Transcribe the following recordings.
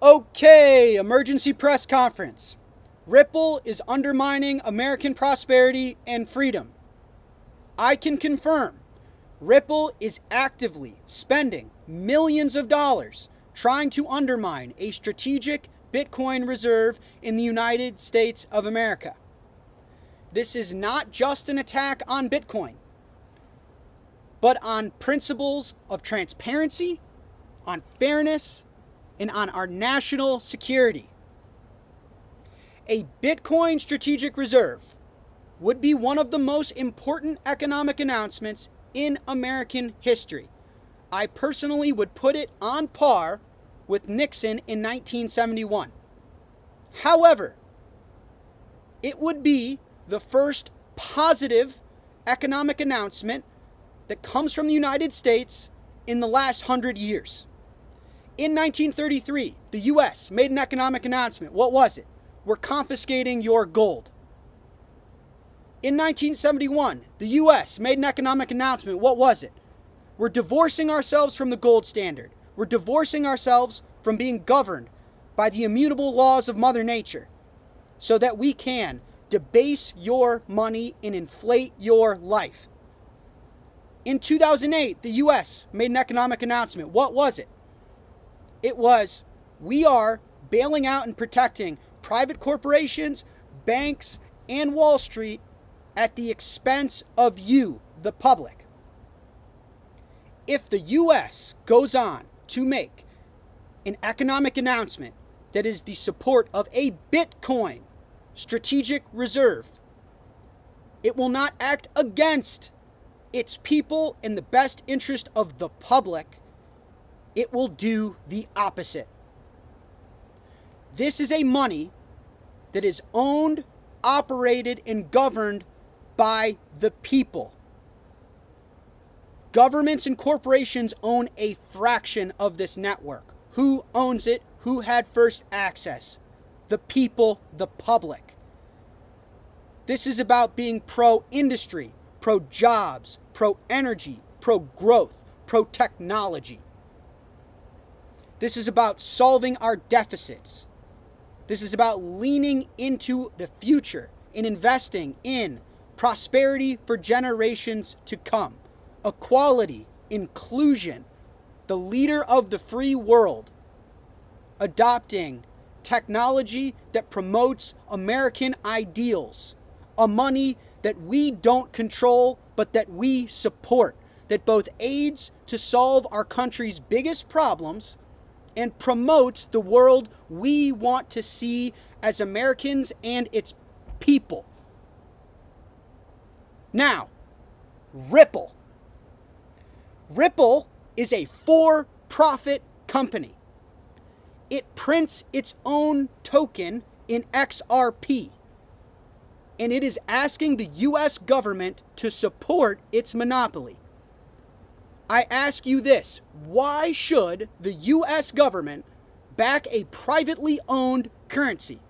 Okay, emergency press conference. Ripple is undermining American prosperity and freedom. I can confirm Ripple is actively spending millions of dollars trying to undermine a strategic Bitcoin reserve in the United States of America. This is not just an attack on Bitcoin, but on principles of transparency, on fairness, and on our national security. A Bitcoin strategic reserve would be one of the most important economic announcements in American history. I personally would put it on par with Nixon in 1971. However, it would be the first positive economic announcement that comes from the United States in the last 100 years. In 1933, the U.S. made an economic announcement. What was it? We're confiscating your gold. In 1971, the U.S. made an economic announcement. What was it? We're divorcing ourselves from the gold standard. We're divorcing ourselves from being governed by the immutable laws of Mother Nature so that we can debase your money and inflate your life. In 2008, the U.S. made an economic announcement. What was it? It was, we are bailing out and protecting private corporations, banks, and Wall Street at the expense of you, the public. If the U.S. goes on to make an economic announcement that is the support of a Bitcoin strategic reserve, it will not act against its people in the best interest of the public. It will do the opposite. This is a money that is owned, operated, and governed by the people. Governments and corporations own a fraction of this network. Who owns it? Who had first access? The people, the public. This is about being pro-industry, pro-jobs, pro-energy, pro-growth, pro-technology. This is about solving our deficits. This is about leaning into the future and investing in prosperity for generations to come. Equality, inclusion, the leader of the free world, adopting technology that promotes American ideals, a money that we don't control but that we support, that both aids to solve our country's biggest problems and promotes the world we want to see as Americans and its people. Now, Ripple. Ripple is a for-profit company. It prints its own token in XRP, and it is asking the U.S. government to support its monopoly. I ask you this, why should the U.S. government back a privately owned currency?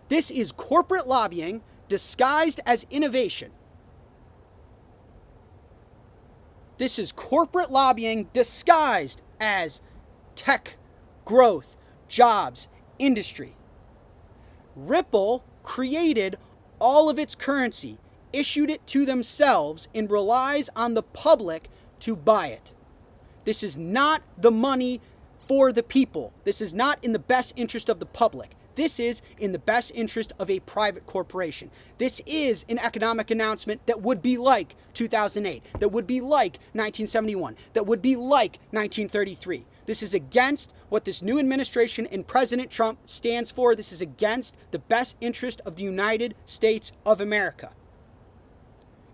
This is corporate lobbying disguised as innovation. This is corporate lobbying disguised as tech growth, jobs, industry. Ripple created all of its currency, issued it to themselves, and relies on the public to buy it. This is not the money for the people. This is not in the best interest of the public. This is in the best interest of a private corporation. This is an economic announcement that would be like 2008, that would be like 1971, that would be like 1933. This is against what this new administration and President Trump stands for. This is against the best interest of the United States of America.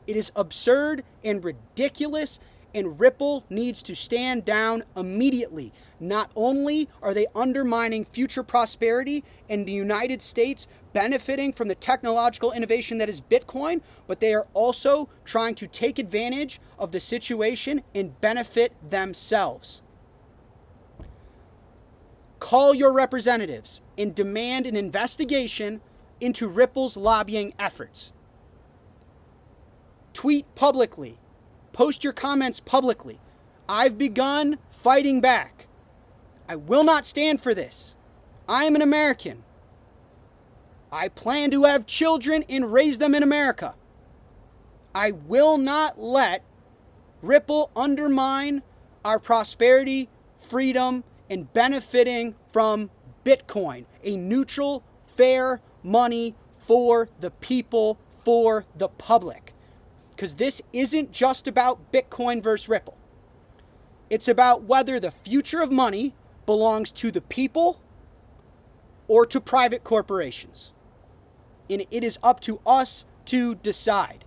It is absurd and ridiculous, and Ripple needs to stand down immediately. Not only are they undermining future prosperity and the United States benefiting from the technological innovation that is Bitcoin, but they are also trying to take advantage of the situation and benefit themselves. Call your representatives and demand an investigation into Ripple's lobbying efforts. Tweet publicly. Post your comments publicly. I've begun fighting back. I will not stand for this. I am an American. I plan to have children and raise them in America. I will not let Ripple undermine our prosperity, freedom, and benefiting from Bitcoin, a neutral, fair money for the people, for the public. Because this isn't just about Bitcoin versus Ripple. It's about whether the future of money belongs to the people or to private corporations. And it is up to us to decide.